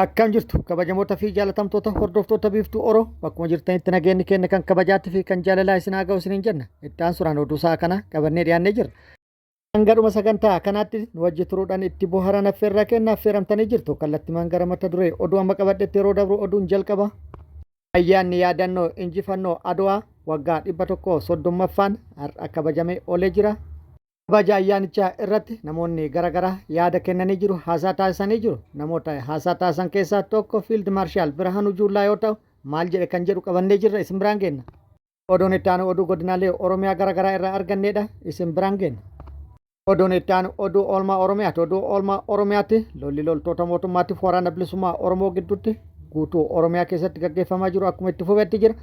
Akkam jirtu kabajamoota fi jaalatamtoota hordoftoota biiftuu Oroo bakkuma jirtanitti nageenyi keenya kan kabajaatti fi kan jaalalaa isin haa ga'u isiniin jenna. Itti suuraan oduu isaa kana qabannee dhiyaannee jirra. Hangadhuma sagantaa kanaatti nu wajji turuudhaan itti bohaaran affeerraa kenna affeeramtanii jirtu. Kallattimaan gara mata duree oduu amma qabadhetti yeroo dabru oduun jalqaba. Ayyaanni yaadannoo injifannoo Adwaa waggaa 130ffaan har'a kabajamee oolee jira. Kabaja ayyaanichaa irratti namoonni garaagaraa yaada kennanii jiru, haasaa taasisanii jiru. Namoota haasaa taasisan keessaa tokko Fiild Maarshaal Birhaanuu Juullaa yoo ta'u, maal jedhe kan jedhu qabannee jirra isin biraan geenna. Oduun itti aanu oduu godinaalee Oromiyaa garaagaraa irraa argannedha isin biraan geenna. Oduun itti aanu oduu oolmaa Oromiyaati. Oduu oolmaa Oromiyaatti lolli loltoota mootummaatiif waraana bilisummaa Oromoo gidduutti guutuu Oromiyaa keessatti gaggeeffamaa jiru akkuma itti fufetti jira.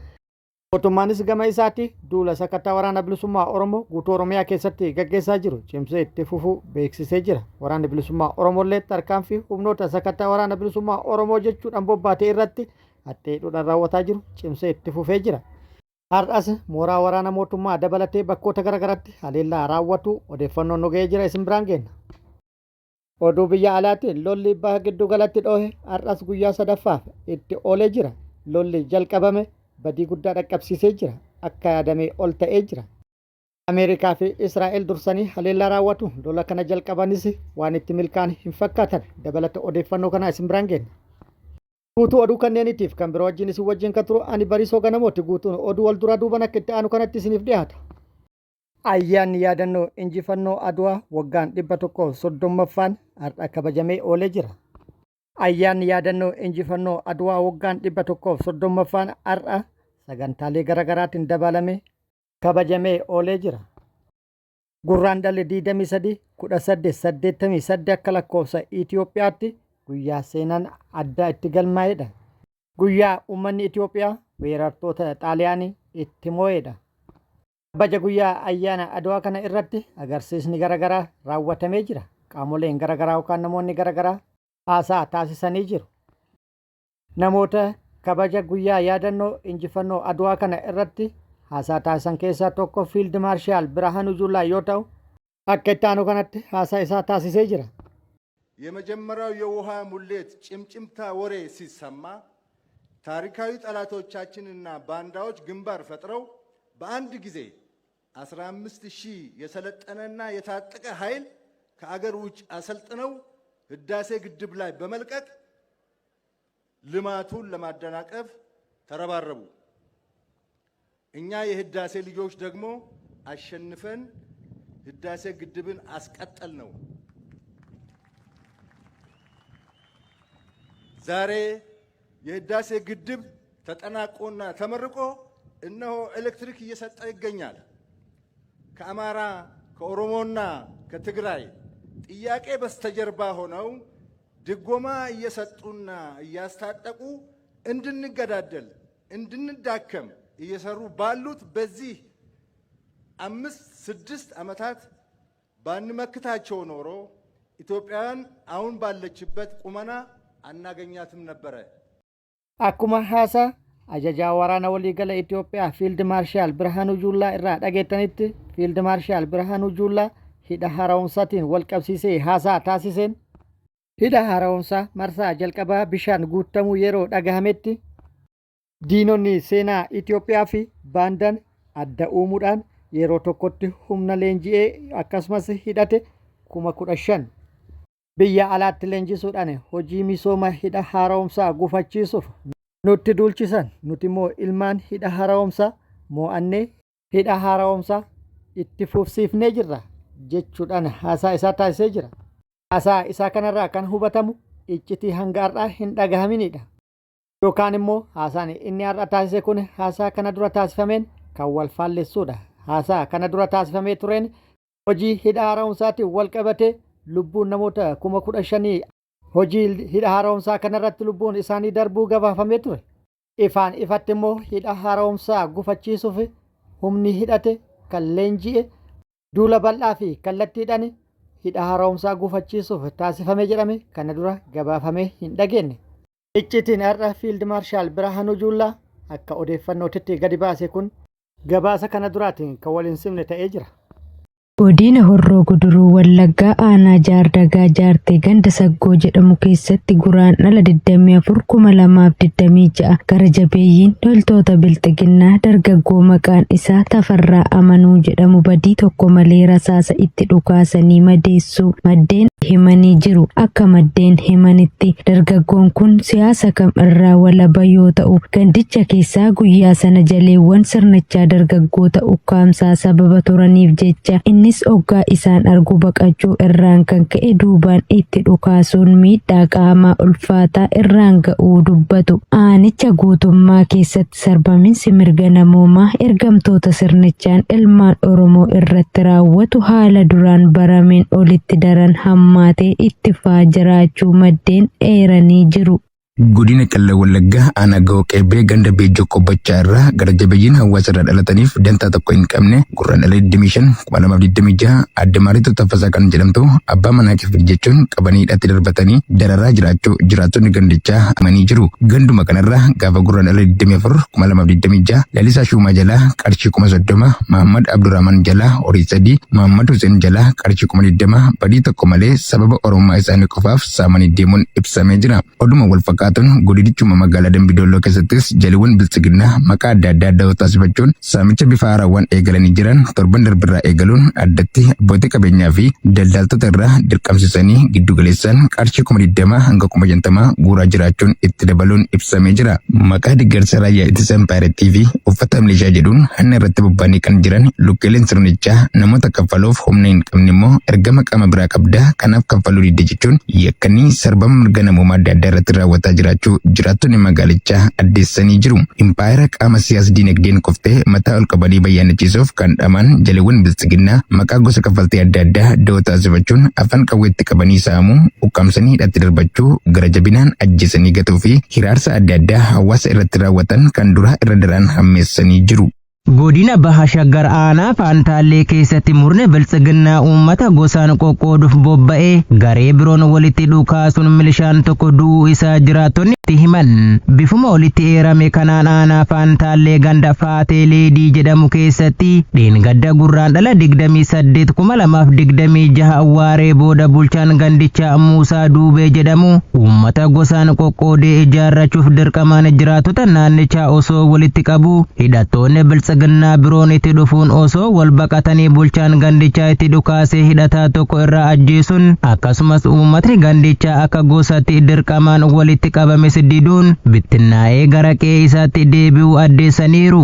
Mootummaanis gama isaatti duula sakattaa waraana bilisummaa Oromoo guutuu Oromiyaa keessatti gaggeessaa jiru cimsee itti fufuu beeksisee jira. Waraanni bilisummaa Oromollee tarkaanfii humnoota sakattaa waraana bilisummaa Oromoo jechuudhaan bobbaatee irratti hadheedhuudhaan raawwataa jiru cimsee itti fufee jira. Har'as mooraa waraana mootummaa dabalatee bakkoota garaagaraatti haleellaa raawwatu odeeffannoon nu ga'ee jira isin biraan geenna. Oduu biyya alaatiin lolli baha giddu galatti dhoohe har'as guyyaa sadaffaaf itti oolee jira. Lolli jalqabame badii guddaa dhaqqabsiisee jira. Akka yaadamee ol ta'ee jira. Ameerikaa fi Israa'el dursanii haleellaa raawwatu lola kana jalqabanis waan itti milkaa'an hin fakkaatan. Dabalata odeeffannoo kana isin biraan geenna. Guutuu oduu kanneeniitiif kan biroo wajjin isin wajjin kan turu ani Bariisoo Ganamooti. Guutuun oduu wal duraa duuban akka itti aanu kanatti isiniif dhiyaata. Ayyaanni yaadannoo injifannoo Adwaa waggaan 130ffaan har'a kabajamee oolee jira. Ayyaanni yaadannoo injifannoo Adwaa waggaan 130ffaan har'a sagantaalee garaagaraatiin dabalamee kabajamee oolee jira. Gurraandhala 23 1888 akka lakkoofsa Itoophiyaatti guyyaa seenaan addaa itti galmaa'edha. Guyyaa uummanni Itoophiyaa weerartoota Xaaliyaanii itti moo'edha. Kabaja guyyaa ayyaana Adwaa kana irratti agarsiisni garaagaraa raawwatamee jira. Qaamoleen garaagaraa yookaan namoonni garaagaraa haasaa taasisanii jiru. Namoota kabaja guyyaa yaadannoo injifannoo Adwaa kana irratti haasaa taasisan keessaa tokko Fiild Maarshaal Birhaanuu Juullaa yoo ta'u, akka itti aanu kanatti haasaa isaa taasisee jira. የመጀመሪያው የውሃ ሙሌት ጭምጭምታ ወሬ ሲሰማ ታሪካዊ ጠላቶቻችንና ባንዳዎች ግንባር ፈጥረው በአንድ ጊዜ 15000 የሰለጠነና የታጠቀ ኃይል ከአገር ውጭ አሰልጥነው ህዳሴ ግድብ ላይ በመልቀቅ ልማቱን ለማደናቀፍ ተረባረቡ። እኛ የህዳሴ ልጆች ደግሞ አሸንፈን ህዳሴ ግድብን አስቀጠል ነው። ዛሬ የህዳሴ ግድብ ተጠናቆና ተመርቆ እነሆ ኤሌክትሪክ እየሰጠ ይገኛል። ከአማራ ከኦሮሞና ከትግራይ ጥያቄ በስተጀርባ ሆነው ድጎማ እየሰጡና እያስታጠቁ እንድንገዳደል እንድንዳከም እየሰሩ ባሉት በዚህ 5-6 ዓመታት ባንመክታቸው ኖሮ ኢትዮጵያን አሁን ባለችበት ቁመና አናገኛትም ነበረ። Akkuma haasaa ajajaa waraana waliigala Itoophiyaa Fiild Maarshaal Birhaanuu Juullaa irraa dhageettanitti Fiild Maarshaal Birhaanuu Juullaa hidha haaromsaatiin wal qabsiisee haasaa taasiseen hidha haaromsaa marsaa jalqabaa bishaan guutamuu yeroo dhagahametti diinonni seenaa Itoophiyaa fi baandaan adda uumuudhaan yeroo tokkotti humna leenji'ee akkasumas hidhate 15,000 biyya alaatti leenjisuudhaan hojii misooma hidha haaromsaa gufachiisuuf nutti duulchisan. Nuti immoo ilmaan hidha haaromsaa moo'annee hidha haaromsaa itti fufsiifnee jirra jechuudhaan haasaa isaa taasisee jira. Haasaa isaa kanarraa kan hubatamu iccitii hanga har'aa hin dhagahaminidha. Yookaan immoo haasaan inni har'a taasise kun haasaa kana dura taasifameen kan wal faallessuudha. Haasaa kana dura taasifamee tureen hojii hidha haaromsaatiin wal qabatee lubbuun namoota 15,000 hojii hidha haaromsaa kanarratti lubbuun isaanii darbuu gabaafamee ture. Ifaan ifatti immoo hidha haaromsaa gufachiisuuf humni hidhate kan leenji'e duula bal'aa fi kallattiidhaan hidha haaromsaa gufachiisuuf taasifame jedhame kana dura gabaafamee hin dhageenye. Iccitiin har'a Fiild Maarshaal Birhaanuu Juullaa akka odeeffannootti gadi baase kun gabaasa kana duraatiin kan wal hin simne ta'ee jira. Godina Horroo Guduruu Wallaggaa aanaa Jaardagaa Jaartee ganda Saggoo jedhamu keessatti guraandhala 24/2026 gara jabeeyyiin loltoota bilxiginnaa dargaggoo maqaan isaa Tafarraa Amanuu jedhamu badii tokko malee rasaasa itti dhukaasanii madeessuu maddeen himanii jiru. Akka maddeen himanitti dargaggoon kun siyaasa kam irraa walaba yoo ta'u gandicha keessaa guyyaa sana jaleewwan sirnichaa dargaggoota ukkaamsaa sababa turaniif jecha innis oggaa isaan argu baqachuu irraan kan ka'e duubaan itti dhukaasuun miidhaa qaamaa ulfaataa irraan ga'uu dubbatu. Aanicha guutummaa keessatti sarbaminsi mirga namoomaa ergamtoota sirnichaan ilmaan Oromoo irratti raawwatu haala duraan barameen olitti daran hammaatee itti fufaa jiraachuu maddeen eeranii jiru. Godina Qellem Wallaggaa aanaa Ga'oo Qebbee ganda Beejjoo Qobbachaa irraa gara jabeeyyiin hawaasa irraa dhalataniif dantaa tokko hin qabne guraandhala 25/2026 Aadde Maarituu Taffasaa kan jedhamtu abbaa manaa Kifil jechuun qabanii hidhatti darbatanii dararaa jiraachuu jiraattonni gandichaa himanii jiru. Ganduma kanarraa gaafa guraandhala 24/2026 Lalisaa Shumaa jalaa qarshii 30,000, Mahammad Abdurrahman jalaa horii 3, Mahammad Hussein jalaa qarshii 20,000 badii tokko malee sababa Oromummaa isaanii qofaaf saamanii deemuun ibsamee jira. Oduma wal godinichuma magaalaa Dambidolloo keessattis jaliiwwan biltsiginnaa maqaa adda addaa taasifachuun saamicha bifa haaraawwan eegalanii jiran torban darbirraa eegaluun addatti abbootii qabeenyaa fi daldaltoota irraa dirqamsisanii giddugaleessaan qarshii 20,000 hanga 50,000 guuraa jiraachuun itti dabaluun ibsamee jira. Maqaa deeggarsa raayyaa ittisa Empaayireettii fi uffata milishaa jedhuun hanna irratti bobba'anii kan jiran lukkeeleen sirnichaa namoota kaffaluuf humna hin qabne immoo ergama qaama biraa qabdaa kanaaf kaffaluu didde jechuun yakkanii sarbama mirga namoomaa adda addaa irratti raawwataa jiraachuu jiraattonni magaalichaa addeessanii jiru. Impaayera qaama siyaas dinagdeen qoftee mataa ol qabanii bayyaanachiisuuf kan dhaman jaleewwan biltsiginnaa maqaa gosa kaffaltii adda addaa da'oo taasifachuun afaan qawweetti qabanii saamuu, ukkaamsanii hidhatti darbachuu, gara jabinaan ajjeesanii gatuu fi hiraarsa adda addaa hawaasa irratti raawwatan kan duraa irra daraan hammeessanii jiru. Godina Baha Shaggar aanaa Faantaallee keessatti murne biltsiginnaa uummata gosaan qoqqooduuf bobba'ee garee biroon walitti dhukaasuun milishaan tokko du'uu isaa jiraattonni itti himan. Bifuma walitti eerame kanaan aanaa Faantaallee ganda Faatee Leedii jedhamu keessatti dheengadda guraandhala 28/2026 waaree booda bulchaan gandichaa Muusaa Duubee jedhamu uummata gosaan qoqqoodee ijaarrachuuf dirqamaan jiraattota naannichaa osoo walitti qabu hidhattoonni biltsiginnaa biroon itti dhufuun osoo wal baqatanii bulchaan gandichaa itti dhukaasee hidhataa tokko irraa ajjeesuun akkasumas uummatni gandichaa akka gosatti dirqamaan walitti qabame diduun bittinnaa'ee gara qe'ee isaatti deebi'uu addeessaniiru.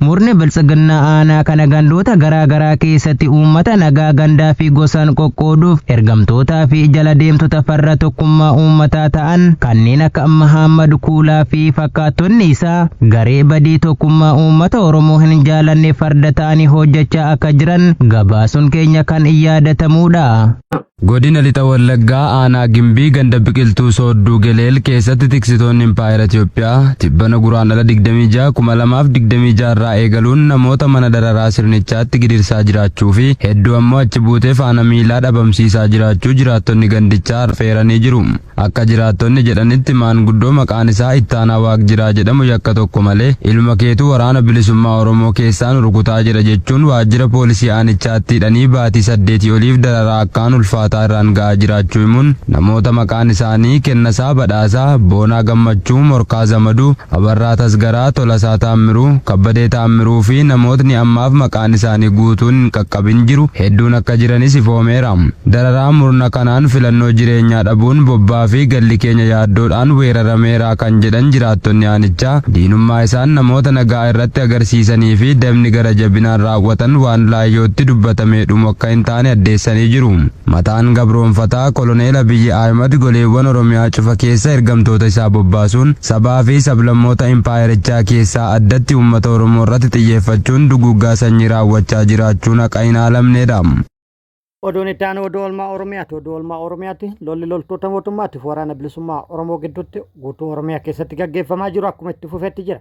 Murni biltsiginnaa aanaa kana gandoota garaa garaa keessatti uummata nagaa gandaa fi gosaan qoqqooduuf ergamtootaa fi jala deemtota farra tokkummaa uummataa ta'an kanneen akka Mahammad Kuulaa fi fakkaattonni isaa garee badii tokkummaa uummata Oromoo hin jaalanne farda ta'anii hojjechaa akka jiran gabaasuun keenya kan yaadatamuudha. Godina Lixa Wallaggaa aanaa Gimbii ganda biqiltuu Soodduu Geleel keessatti tiksitoonni Impaayera Itoophiyaa tibbana guraandhala 26/2026 irraa eegaluun namoota mana dararaa sirnichaatti gidirsaa jiraachuu fi hedduu ammoo achi buutee faana miilaa dhabamsiisaa jiraachuu jiraattonni gandichaa feeranii jiru. Akka jiraattonni jedhanitti maanguddoo maqaan isaa Ittaanaa Waaqjiraa jedhamu yakka tokko malee ilma keetu waraana bilisummaa Oromoo keessaan rukutaa jira jechuun waajjira poolisii aanichaatti hidhanii baatii 8 oliif dararaa akkaan ulfaata irraan ga'aa jiraachuu himuun namoota maqaan isaanii Kennasaa Badhaasaa, Boonaa Gammachuu, Morkaa Zamaduu, Abarraa Tasgaraa, Tolasaa Taammiruu, Kabbadee Taammiruu fi namootni ammaaf maqaan isaanii guutuun hin qaqqabin jiru hedduun akka jiranis ifoomeera. Dararaa murna kanaan filannoo jireenyaa dhabuun bobbaa fi galli keenya yaaddoodhaan weerarameera kan jedhan jiraattonni aanichaa diinummaa isaan namoota nagaa irratti agarsiisanii fi dabni gara jabinaan raawwatan waan laayyootti dubbatamee dhumu akka hin taane addeessanii jiru. Mataan gabroonfataa Koloneel Abiyyi Ahimad goleewwan Oromiyaa cufa keessa ergamtoota isaa bobbaasuun sabaa fi sablammoota impaayerichaa keessaa addatti uummata Oromoo irratti xiyyeeffachuun duguuggaa sanyii raawwachaa jiraachuun akka hin haalamneedha. Oduun itti aanu oduu oolmaa Oromiyaati. Oduu oolmaa Oromiyaatti lolli loltoota mootummaatiif waraana bilisummaa Oromoo gidduutti guutuu Oromiyaa keessatti gaggeeffamaa jiru akkuma itti fufeetti jira.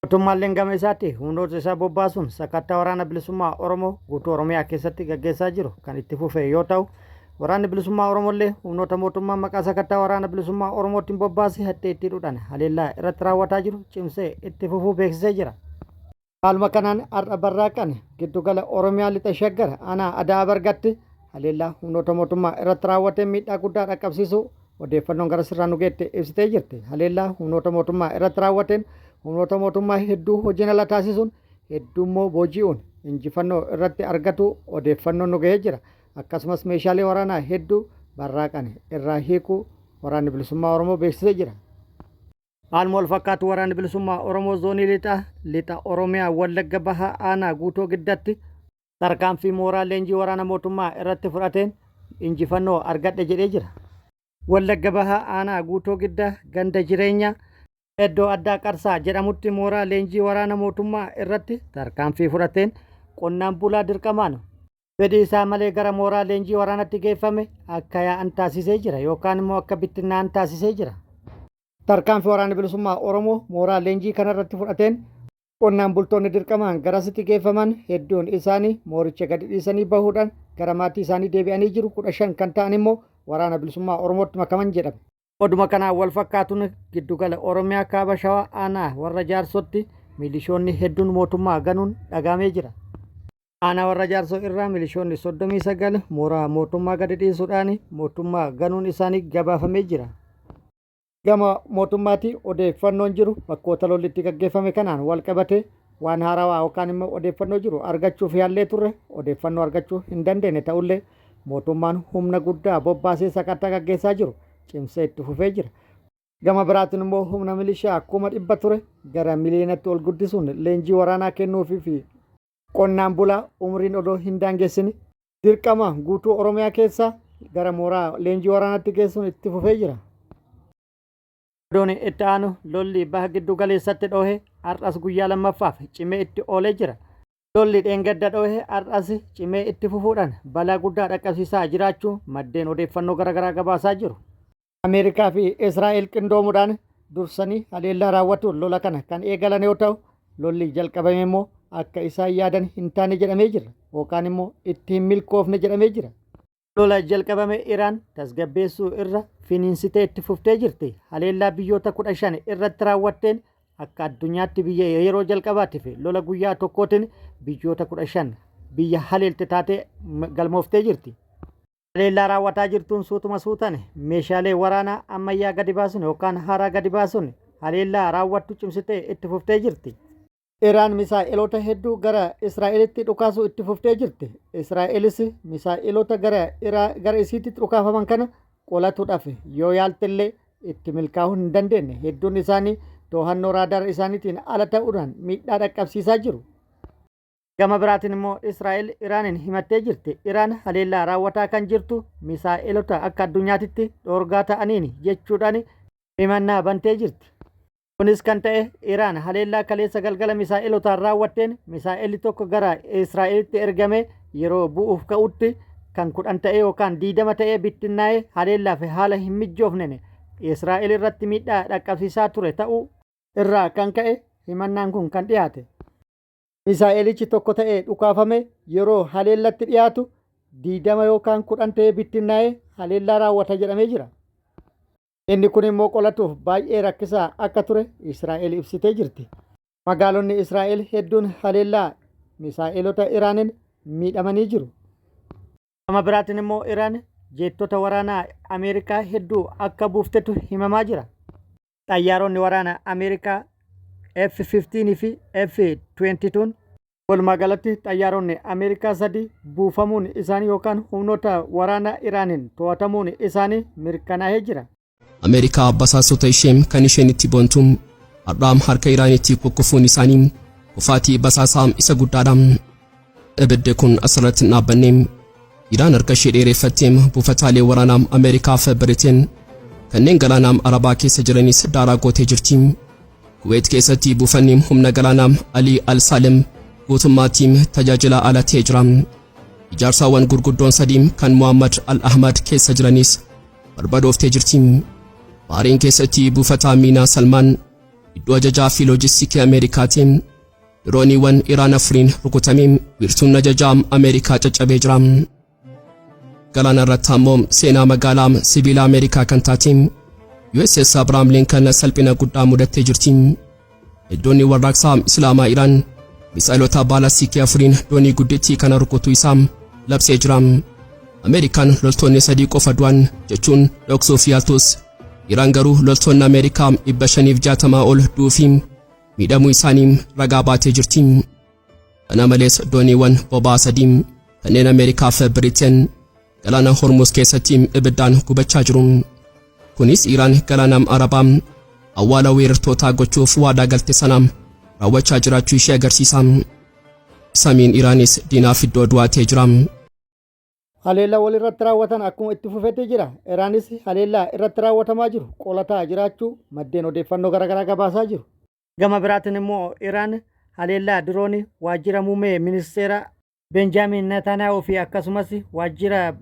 Mootummaalleen gama isaatti humnoota isaa bobbaasuun sakattaa waraana bilisummaa Oromoo guutuu Oromiyaa keessatti gaggeessaa jiru kan itti fufe yoo ta'u waraanni bilisummaa Oromollee humnoota mootummaa maqaa sakattaa waraana bilisummaa Oromootiin bobbaasee hadhee itti hidhuudhaan haleellaa irratti raawwataa jiru cimsee itti fufuu beeksisee jira. Haaluma kanaan har'a barraaqan giddugala Oromiyaa lixa shaggar aanaa Adaa Bargatti haleellaa humnoota mootummaa irratti raawwatee miidhaa guddaa dhaqqabsiisu odeeffannoon gara sirraa nu geette ibsitee jirti. Haleellaa humnoota mootummaa irratti raawwateen humnoota mootummaa hedduu hojiin ala taasisuun hedduu immoo booji'uun injifannoo irratti argatu odeeffannoon nu gahee jira. Akkasumas meeshaalee waraanaa hedduu barraaqan irraa hiikuu waraanni bilisummaa Oromoo beeksisee jira. Haaluma wal fakkaatu waraanni bilisummaa Oromoo zoonii lixa Oromiyaa Wallagga Bahaa aanaa Guutoo Giddatti tarkaanfii mooraa leenjii waraana mootummaa irratti fudhateen injifannoo argadhe jedhee jira. Wallagga Bahaa aanaa Guutoo Giddaa ganda jireenyaa iddoo addaa Qarsaa jedhamutti mooraa leenjii waraana mootummaa irratti tarkaanfii fudhateen qonnaan bulaa dirqamaan fedhii isaa malee gara mooraa leenjii waraanatti geeffame akka yaa'an taasisee jira yookaan immoo akka bittinnaa'an taasisee jira. Tarkaanfii waraanni bilisummaa Oromoo mooraa leenjii kanarratti fudhateen qonnaan bultoonni dirqamaan garasitti geeffaman hedduun isaanii mooricha gadi dhiisanii bahuudhaan gara maatii isaanii deebi'anii jiru. 15 kan ta'an immoo waraana bilisummaa Oromootti makaman jedhame. Oduma kanaan wal fakkaatuun giddugala Oromiyaa kaaba Shawaa aanaa warra Jaarsotti milishoonni hedduun mootummaa ganuun dhagaamee jira. Aanaa warra Jaarsoo irraa milishoonni 39 mooraa mootummaa gadi dhiisuudhaan mootummaa ganuun isaanii gabaafamee jira. Gama mootummaatti odeeffannoon jiru bakkoota lollitti gaggeeffame kanaan wal qabatee waan haarawaa yookaan immoo odeeffannoo jiru argachuuf yaallee turre odeeffannoo argachuu hin dandeenye ta'ullee mootummaan humna guddaa bobbaasee sakatta'aa gaggeessaa jiru cimsee itti fufee jira. Gama biraatiin immoo humna milishaa akkuma 100 ture gara miliyoonatti ol guddisuun leenjii waraanaa kennuufii fi qonnaan bulaa umriin odoo hin daangessine dirqama guutuu Oromiyaa keessaa gara mooraa leenjii waraanaatti geessuun itti fufee jira. Odoon itti aanu lolli baha giddu galeessatti dhoohe har'as guyyaa lammaffaaf cimee itti oolee jira. Lolli dheengadda dhoohe har'as cimee itti fufuudhaan balaa guddaa dhaqqabsiisaa jiraachuu maddeen odeeffannoo garaagaraa gabaasaa jiru. Ameerikaa fi Israa'el qindoomuudhaan dursanii haleellaa raawwatuun lola kana kan eegalan yoo ta'u lolli jalqabame immoo akka isaan yaadan hin taane jedhamee jira yookaan immoo itti hin milkoofne jedhamee jira. Lola jalqabame Iraan tasgabbeessuu irra finiinsitee itti fuftee jirti. Haleellaa biyyoota 15 irratti raawwatteen akka addunyaatti biyya yeroo jalqabaatiif lola guyyaa tokkootiin biyyoota 15 biyya haleelte taatee galmooftee jirti. Haleellaa raawwataa jirtuun suutuma suutan meeshaalee waraanaa ammayyaa gadi baasuun yookaan haaraa gadi baasuun haleellaa raawwattu cimsitee itti fuftee jirti. Iraan misaa'eloota hedduu gara Israa'elitti dhukaasuu itti fuftee jirti. Israa'elis misaa'eloota gara isiitti dhukaafaman kana qolatuudhaaf yoo yaaltellee itti milkaa'uu hin dandeenye. Hedduun isaanii to'annoo raadaar isaaniitiin ala ta'uudhaan miidhaa dhaqqabsiisaa jiru. Gama biraatiin immoo Israa'el Iraaniin himattee jirti. Iraan haleellaa raawwataa kan jirtu misaa'eloota akka addunyaatitti dhoorgaa ta'aniin jechuudhaan himannaa bantee jirti. Kunis kan ta'e Iraan haleellaa kaleessa galgala misaa'elotaan raawwatteen misaa'elli tokko gara Israa'elitti ergamee yeroo bu'uuf ka'utti kan 10 ta'e yookaan 20 ta'ee bittinnaa'ee haleellaaf haala hin mijoofneen Israa'el irratti miidhaa dhaqqabsiisaa ture ta'uu irraa kan ka'e himannaan kun kan dhiyaate. Misaa'elichi tokko ta'ee dhukaafame yeroo haleellatti dhiyaatu 20 yookaan 10 ta'ee bittinnaa'ee haleellaa raawwata jedhamee jira. Inni kun immoo qolatuuf baay'ee rakkisaa akka ture Israa'el ibsitee jirti. Magaalonni Israa'el hedduun haleellaa misaa'elota Iraaniin miidhamanii jiru. Gama biraatiin immoo Iraan jeettota waraanaa Ameerikaa hedduu akka buuftetu himamaa jira. Xayyaaronni waraanaa Ameerikaa F-15 fi F-22 walumaa galatti xayyaaronni Ameerikaa 3 buufamuun isaanii yookaan humnoota waraanaa Iraaniin to'atamuun isaanii mirkanaa'ee jira. Ameerikaa basaasota ishee kan isheen itti boontuun har'aam harka Iraanitti kukkufuun isaanii kufaatii basaasaa isa guddaadhaan ibiddi kun asirratti dhaabannee Iraan harka ishee dheereffattee buufataalee waraanaa Ameerikaa fi Biriteen kanneen galaanaa Arabaa keessa jiranis daaraa gootee jirti. Kuwait keessatti buufanni humna galaanaa Ali Al-Salim guutummaatti tajaajila ala ta'ee jira. Ijaarsaawwan gurguddoon sadii kan Muhammad Al-Ahmad keessa jiranis barbadooftee jirti. Bahrain keessatti buufata Miinaa Salmaan iddoo ajajaa fi loojistiikii Ameerikaatiin dirooniiwwan Iraan afuriin rukutamee wiirtuun ajajaa Ameerikaa caccabee jira. Galaana irratti ammoo seenaa magaalaa sibiila Ameerikaa kan taate USS Abraham Lincoln salphina guddaa mudattee jirti. Iddoonni warraaqsaa Islaamaa Iraan misailota baalastikii afuriin doonii guddittii kana rukutuu isaa labsee jira. Ameerikaan loltoonni sadii qofa du'an jechuun dhoksuuf yaaltus Iraan garuu loltoonni Ameerikaa 560 ol du'uu fi miidhamuu isaanii ragaa baatee jirti. Kana malees dooniiwwan boba'aa sadii kanneen Ameerikaa fi Biriteen galaana Hormuz keessatti ibiddaan gubachaa jiru. Kunis Iraan galaana Arabaa awwaala weerartootaa gochuuf waadaa galte sana raawwachaa jiraachuu ishee agarsiisa. Samiin Iraanis diinaaf iddoo du'aatee jira. Haleellaa wal irratti raawwatan akkuma itti fufettee jira. Iraanis haleellaa irratti raawwatamaa jiru qolataa jiraachuu maddeen odeeffannoo garaagaraa gabaasaa jiru. Gama biraatiin immoo Iraan haleellaa diroonii waajjira muummee ministeera Benjaamin Netanyaahuu fi akkasumas waajjira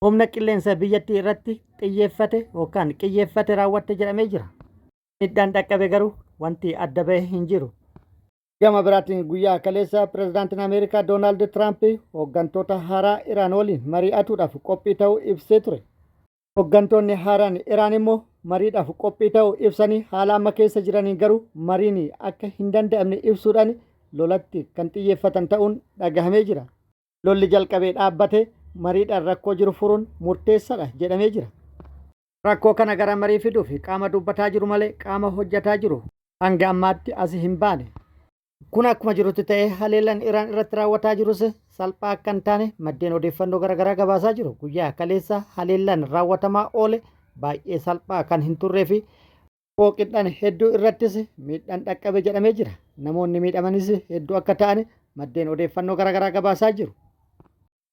humna qilleensa biyyattii irratti xiyyeeffate raawwatte jedhamee jira. Miidhaan dhaqqabe garuu wanti adda bahee hin jiru. Gama biraatiin guyyaa kaleessa pirezidaantiin Ameerikaa Doonaald Tiraamp hooggantoota haaraa Iraan waliin mari'achuudhaaf qophii ta'uu ibsee ture. Hooggantoonni haaraan Iraan immoo mariidhaaf qophii ta'uu ibsanii haala amma keessa jiranii garuu mariin akka hin danda'amne ibsuudhaan lolatti kan xiyyeeffatan ta'uun dhagahamee jira. Lolli jalqabee dhaabbate mariidhaan rakkoo jiru furuun murteessaadha jedhamee jira. Rakkoo kana gara marii fiduuf qaama dubbataa jiru malee qaama hojjetaa jiru hanga ammaatti as hin baane. Kun akkuma jirutti ta'ee haleellaan Iraan irratti raawwataa jirus salphaa akka hin taane maddeen odeeffannoo garaagaraa gabaasaa jiru. Guyyaa kaleessa haleellaan raawwatamaa oole baay'ee salphaa kan hin turree fi fooqidhaan hedduu irrattis miidhaan dhaqqabe jedhamee jira. Namoonni miidhamanis hedduu akka ta'an maddeen odeeffannoo garaagaraa gabaasaa jiru.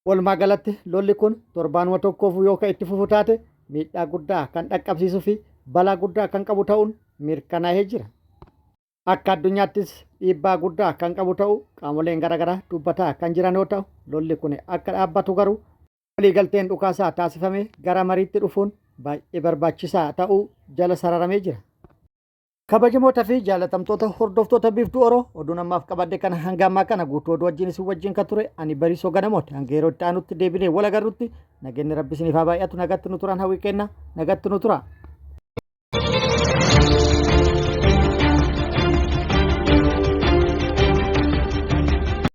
Walumaa galatti lolli kun torbaanuma tokkoof yoo itti fufu taate miidhaa guddaa kan dhaqqabsiisuu fi balaa guddaa kan qabu ta'uun mirkanaa'ee jira. Akka addunyaattis dhiibbaa guddaa kan qabu ta'u qaamoleen garaagaraa dubbataa kan jiran yoo ta'u lolli kun akka dhaabbatu garuu waliigalteen dhukaasaa taasifame gara mariitti dhufuun baay'ee barbaachisaa ta'uu jala sararamee jira. Kabajamoota fi jaalatamtoota hordoftoota biiftuu Oroo oduun ammaaf qabadde kana hanga ammaa kana guutuu oduu wajjin isin wajjin kan ture ani Bariisoo Ganamooti hanga yeroo itti aanutti deebinee wal agarrutti nageenyi rabbi isiniif haa baay'atu nagatti nu turan hawwii kenna nagatti nu tura.